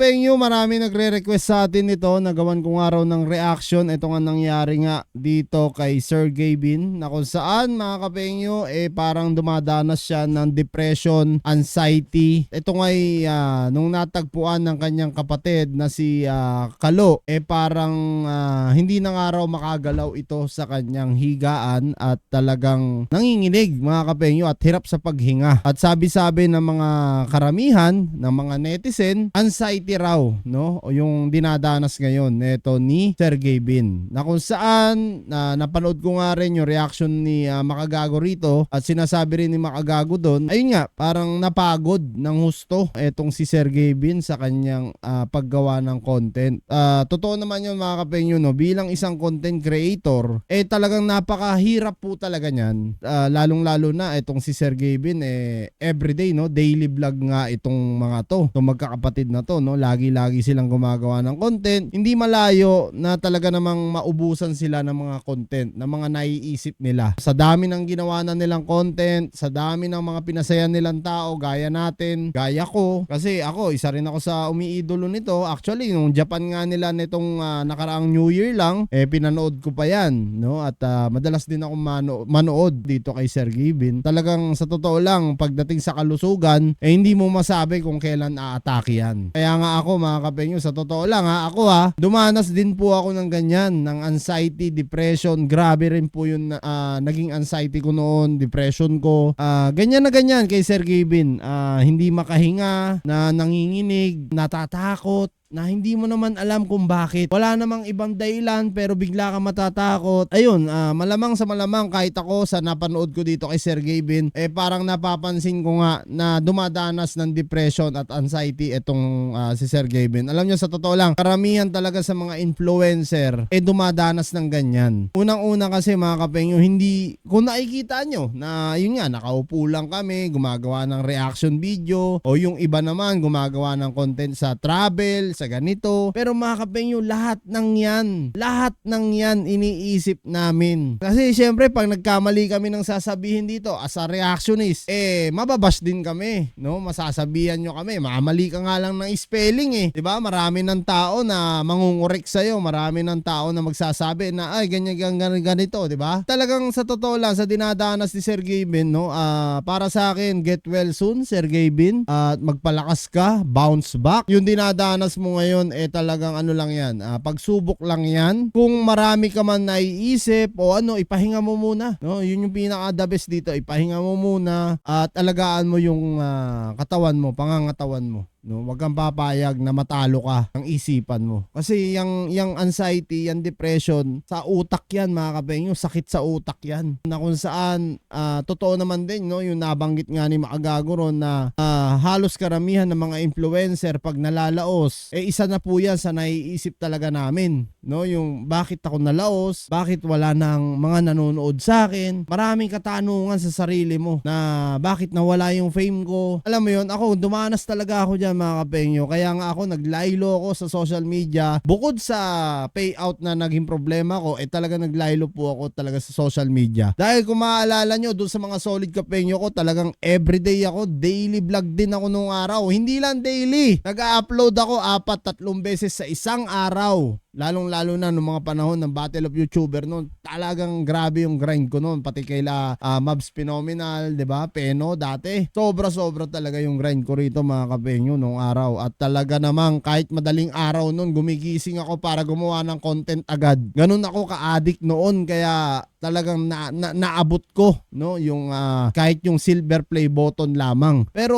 kapengyo, marami nagre-request sa atin ito. Nagawan ko nga raw ng reaction. Ito nga nangyari nga dito kay Sergey Bin, na kung saan mga kapengyo, parang dumadanas siya ng depression, anxiety. Ito nga nung natagpuan ng kanyang kapatid na si Kalo, parang hindi na nga raw makagalaw ito sa kanyang higaan at talagang nanginginig mga kapengyo at hirap sa paghinga. At sabi-sabi ng mga karamihan ng mga netizen, anxiety raw, no? O yung dinadanas ngayon neto ni Sergey Bin. Na kung saan napanood ko nga rin yung reaction ni Makagago rito at sinasabi rin ni Makagago doon, ayun nga, parang napagod ng husto etong si Sergey Bin sa kanyang paggawa ng content. Totoo naman yun mga kapengyo, no? Bilang isang content creator, talagang napakahirap po talaga niyan. Lalong-lalo na etong si Sergey Bin, everyday, no? Daily vlog nga itong mga to, itong magkakapatid na to, no? Lagi-lagi silang gumagawa ng content. Hindi malayo na talaga namang maubusan sila ng mga content, ng mga naiisip nila. Sa dami ng ginawa na nilang content, sa dami ng mga pinasaya nilang tao, gaya natin, gaya ko. Kasi ako, isa rin ako sa umiidolo nito. Actually, nung Japan nga nila nitong nakaraang New Year lang, pinanood ko pa yan, no? At madalas din ako manood dito kay Sergey Bin. Talagang sa totoo lang, pagdating sa kalusugan, hindi mo masabi kung kailan aatake yan. Kaya nga ako mga kapengyo, sa totoo lang ako dumanas din po ako ng ganyan, ng anxiety, depression. Grabe rin po yung naging anxiety ko noon, depression ko. Ganyan na ganyan kay Sergey Bin. Hindi makahinga, na nanginginig, natatakot, na hindi mo naman alam kung bakit. Wala namang ibang dahilan pero bigla ka matatakot. Ayun, malamang sa malamang kahit ako sa napanood ko dito kay Sergey Bin, parang napapansin ko nga na dumadanas ng depression at anxiety itong si Sergey Bin. Alam nyo, sa totoo lang, karamihan talaga sa mga influencer dumadanas ng ganyan. Unang-una kasi mga kapengyo, hindi, kung nakikita nyo na yun nga, nakaupo lang kami, gumagawa ng reaction video, o yung iba naman gumagawa ng content sa travel, sa ganito. Pero mga kapengyo, lahat ng yan iniisip namin. Kasi syempre pag nagkamali kami ng sasabihin dito as a reactionist, mababash din kami, no? Masasabihan nyo kami, mamali ka nga lang ng spelling, diba? Marami ng tao na mangungurek sa'yo, marami ng tao na magsasabi na ay ganyan ganito, diba? Talagang sa totoo lang, sa dinadanas ni Sergey Bin, no? Para sa akin, get well soon Sergey Bin, at magpalakas ka, bounce back. Yung dinadanas mo ngayon talagang ano lang yan, pagsubok lang yan. Kung marami ka man naiisip o ipahinga mo muna, no? Yun yung pinaka the best dito, ipahinga mo muna at alagaan mo yung katawan mo, pangangatawan mo, no? Wag kang papayag na matalo ka ng isipan mo. Kasi yung anxiety, yung depression, sa utak yan mga kapengyo, sakit sa utak yan. Na kung saan, totoo naman din, no? Yung nabanggit nga ni Makagago ron na halos karamihan ng mga influencer pag nalalaos, isa na po yan sa naiisip talaga namin, no? Yung bakit ako nalaos, bakit wala nang mga nanonood sa akin. Maraming katanungan sa sarili mo na bakit nawala yung fame ko. Alam mo yun, ako dumanas talaga ako dyan mga kapengyo. Kaya nga ako naglaylo ako sa social media. Bukod sa payout na naging problema ko, talaga naglaylo po ako talaga sa social media. Dahil kung maaalala nyo, doon sa mga solid kapengyo ko, talagang everyday ako, daily vlog din ako nung araw. Hindi lang daily. Nag-upload ako 4-3 beses sa isang araw. Lalong-lalo na nung mga panahon ng Battle of YouTuber noon, talagang grabe yung grind ko noon. Pati kaila Mabs Phenomenal, 'di ba? Peno dati. Sobra-sobra talaga yung grind ko rito mga kapengyo nung araw. At talaga namang kahit madaling araw noon, gumigising ako para gumawa ng content agad. Ganun ako ka-addict noon, kaya talagang naabot ko, no, yung kahit yung silver play button lamang. Pero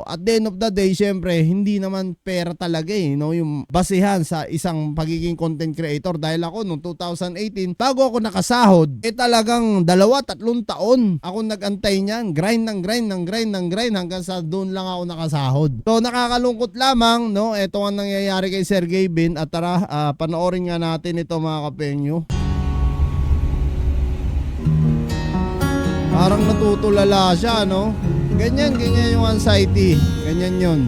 at the end of the day, syempre hindi naman pera talaga, no, yung basehan sa isang pagiging content creator. Dahil ako noong 2018, bago ako nakasahod, talagang 2-3 taon ako nag-antay niyan, grind hanggang sa doon lang ako nakasahod. So nakakalungkot lamang, no, ito ang nangyayari kay Sergey Bin. At tara, panoorin nga natin ito mga kapengyo. Parang natutulala siya, no? Ganyan yung anxiety. Ganyan yun.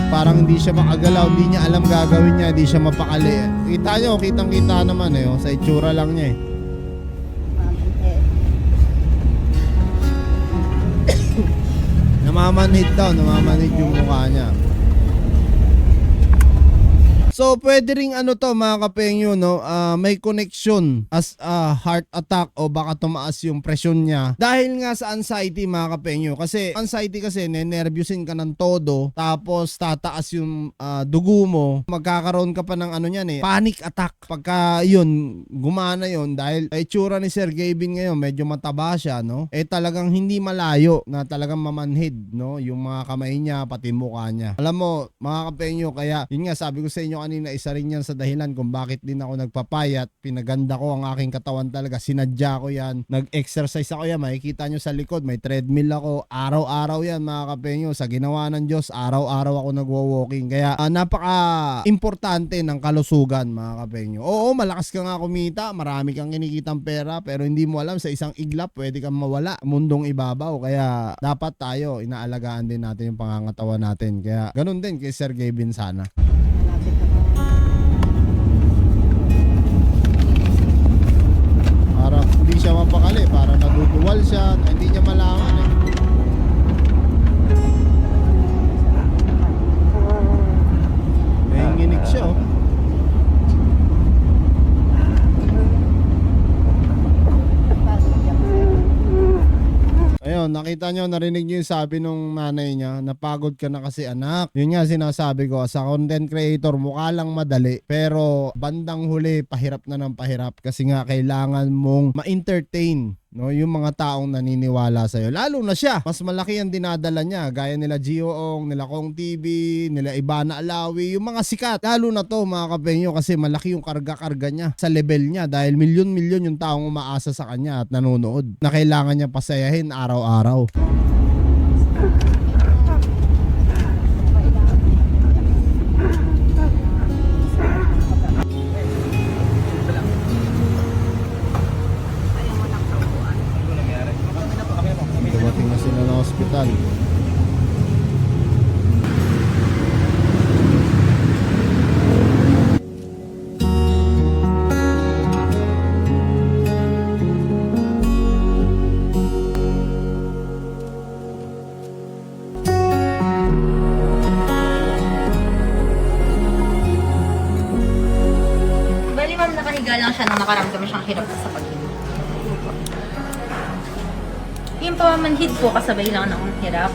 Parang hindi siya makagalaw, hindi niya alam gagawin niya, hindi siya mapakali. Kita nyo, kitang-kita naman sa itsura lang niya Namamanhid daw, namamanhid yung mukha niya. So pwede ring ano to mga kapengyo, no, may connection as heart attack o baka tumaas yung presyon niya dahil nga sa anxiety mga kapengyo. Kasi anxiety kasi nenervyusin ka ng todo, tapos tataas yung dugo mo, magkakaroon ka pa ng ano niyan panic attack. Pagka yun gumana yun, dahil itsura ni Sir Gavin ngayon medyo mataba siya, no, talagang hindi malayo na talagang mamanhid, no, yung mga kamay niya pati mukha niya. Alam mo mga kapengyo, kaya yun nga sabi ko sa inyo kanina, isa rin yan sa dahilan kung bakit din ako nagpapayat. Pinaganda ko ang aking katawan talaga, sinadya ko yan, nag-exercise ako yan. Makikita nyo sa likod may treadmill ako, araw-araw yan mga kapengyo. Sa ginawa ng Diyos, araw-araw ako nagwo-walking. Kaya napaka-importante ng kalusugan mga kapengyo. Oo, malakas ka nga kumita, marami kang kinikitang pera, pero hindi mo alam sa isang iglap pwede kang mawala, mundong ibabaw. Kaya dapat tayo, inaalagaan din natin yung pangangatawan natin. Kaya ganun din kay Sir Gavin sana. Para hindi siya mapakali, para naduduwal siya, na hindi niya malaman nanginginig siya Ayun, nakita nyo, narinig nyo yung sabi nung nanay niya, napagod ka na kasi anak. Yun nga sinasabi ko, sa content creator mukha lang madali, pero bandang huli pahirap na ng pahirap kasi nga kailangan mong ma-entertain, no, yung mga taong naniniwala sa'yo. Lalo na siya, mas malaki ang dinadala niya, gaya nila Gio Ong, nila Kong TV, nila Ivana Alawi, yung mga sikat. Lalo na to mga kapengyo kasi malaki yung karga-karga niya sa level niya dahil milyon-milyon yung taong umaasa sa kanya at nanonood na kailangan niya pasayahin araw-araw. Dumating na sila ng hospital. Bali ma'am, nakahiga lang siya nang nakaramdam siyang hirap sa paghinga. Yung pamamanhid po, kasabay lang ng hirap.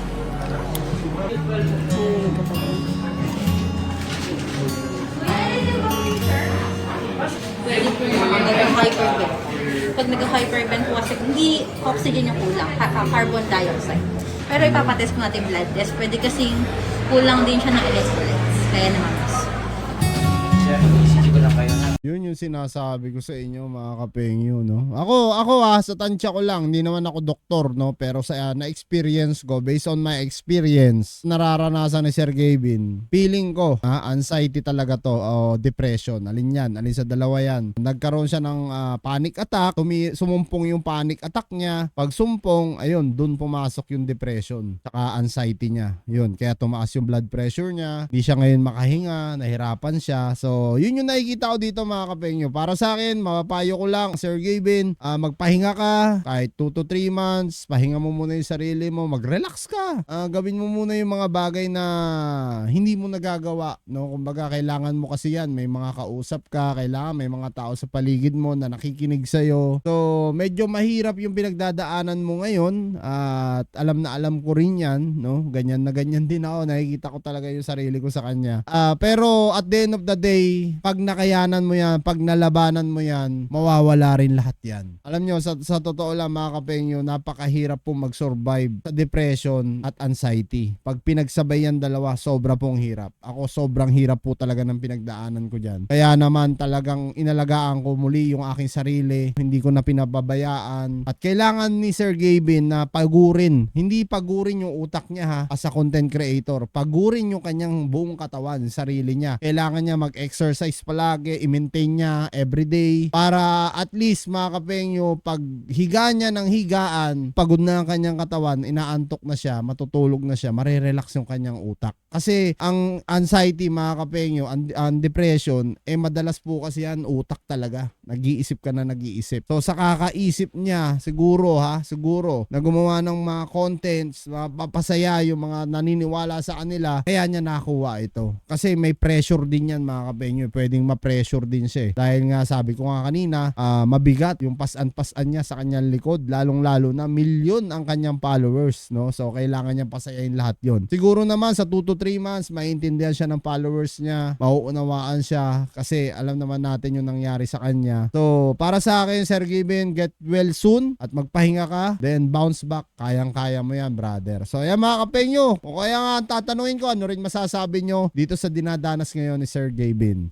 Pwede po mga nag-hypervent. Pag nag-hypervent po kasi hindi oxygen yung kulang, carbon dioxide. Pero ipapatest po natin blood test. Pwede kasing kulang din siya ng electrolytes. Kaya naman mas. Yun yung sinasabi ko sa inyo mga kapengyo, no. Ako sa tansya ko lang, hindi naman ako doktor, no, pero sa na-experience ko, based on my experience, nararanasan ni Sir Gavin, feeling ko, anxiety talaga to, o depression. Alin yan? Alin sa dalawa yan? Nagkaroon siya ng panic attack, sumumpong yung panic attack niya. Pag sumpong, ayun, dun pumasok yung depression, saka anxiety niya. Yun, kaya tumaas yung blood pressure niya, hindi siya ngayon makahinga, nahirapan siya. So, yun yung nakikita ko dito mga kapengyo. Para sa akin, mapapayo ko lang, Sir Gavin, magpahinga ka kahit 2 to 3 months, pahinga mo muna yung sarili mo, mag-relax ka. Gawin mo muna yung mga bagay na hindi mo nagagawa, no? Kumbaga, kailangan mo kasi yan, may mga kausap ka, kailangan may mga tao sa paligid mo na nakikinig sa'yo. So, medyo mahirap yung pinagdadaanan mo ngayon at alam na alam ko rin yan, no? Ganyan na ganyan din ako, nakikita ko talaga yung sarili ko sa kanya. Pero at the end of the day, pag nakayanan mo yan, pag nalabanan mo yan, mawawala rin lahat yan. Alam nyo, sa totoo lang mga kapengyo, napakahirap pong mag-survive sa depression at anxiety. Pag pinagsabay yan dalawa, sobra pong hirap. Ako sobrang hirap po talaga ng pinagdaanan ko dyan. Kaya naman talagang inalagaan ko muli yung aking sarili, hindi ko na pinababayaan. At kailangan ni Sir Gavin na pagurin, hindi pagurin yung utak niya ha, as a content creator, pagurin yung kanyang buong katawan, sarili niya. Kailangan niya mag-exercise palagi, i-maintain i-maintain niya everyday para at least mga kapengyo, pag higa niya ng higaan, pagod na ang kanyang katawan, inaantok na siya, matutulog na siya, marirelax yung kanyang utak. Kasi ang anxiety mga kapengyo, ang depression, madalas po kasi yan utak talaga. Nag-iisip ka na nag-iisip. So sa kakaisip niya, siguro na gumawa ng mga contents, mapapasaya yung mga naniniwala sa kanila, kaya niya nakuha ito. Kasi may pressure din yan mga kapengyo, pwedeng ma-pressure din siya. Dahil nga sabi ko nga kanina, mabigat yung pasan-pasan niya sa kanyang likod, lalong-lalo na milyon ang kanyang followers, no? So kailangan niyang pasayain lahat yon. Siguro naman sa 2 to 3 months, maintindihan siya ng followers niya, mauunawaan siya kasi alam naman natin yung nangyari sa kanya. So para sa akin, Sir Given, get well soon at magpahinga ka, then bounce back. Kayang-kaya mo yan, brother. So yan mga kapengyo, o kaya nga tatanungin ko, ano rin masasabi nyo dito sa dinadanas ngayon ni Sir Given?